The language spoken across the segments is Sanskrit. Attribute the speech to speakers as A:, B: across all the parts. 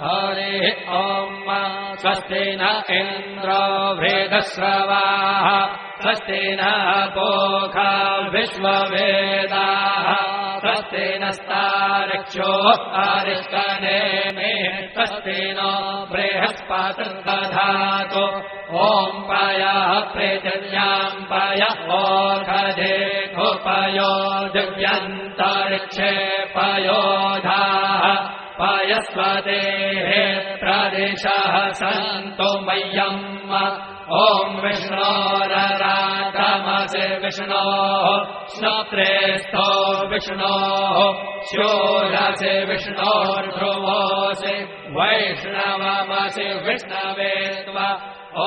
A: हरिः ॐ स्वस्ति न इन्द्रो वृद्धश्रवाः स्वस्ति नः पूषा विश्ववेदाः स्वस्ति नस्तार्क्ष्यो अरिष्टनेमिः स्वस्ति नो बृहस्पतिर्दधातु ॐ पयः पृथिव्यां पय ओषधेऽपयो दिव्यन्तरिक्षे पयोधाः पयस्वतेः प्रदिशः सन्तु मह्यम् ॐ विष्णोररागमसि विष्णोः श्रोत्रेस्थो विष्णोः शूरसि विष्णोर्ध्रुवोऽसि वैष्णवमसि विष्णवे त्वा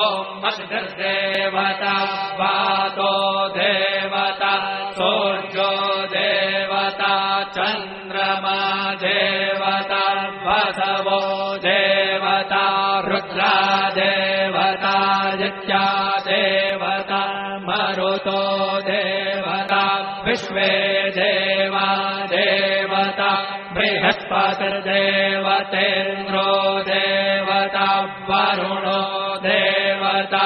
A: ॐ मद्गर्देवता वातो देवता सूर्यो देवता चन्द्रमा देवता वसवो देवता रुद्रा देवता यज्ञा देवता मरुतो देवता विश्वे देवा देवता बृहस्पतिर्देवतेन्द्रो देवता वरुणो देवता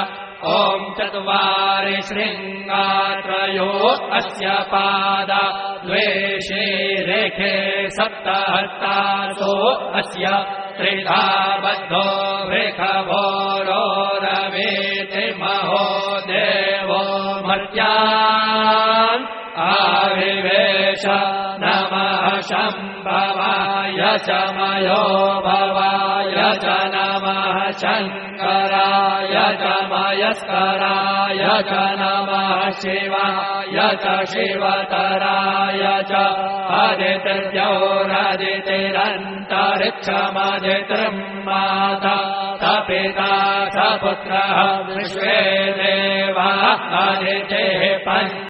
A: ॐ चत्वारि शृङ्गात्रयो अस्य पादा द्वे शीरेखे सप्तहस्तासो अस्य त्रिधा बद्धो वृषभोरो रवीति महो देवो मर्त्यान् आविवेश नमः शम्भवाय च मयो भवाय च नमः शङ्कराय च मयस्कराय च नमः शिवाय च शिवतराय च अदितिर्द्यौरदितिरन्तरिक्षमदितिर् माता स पिता स पुत्रः विश्वे देवा अदितिः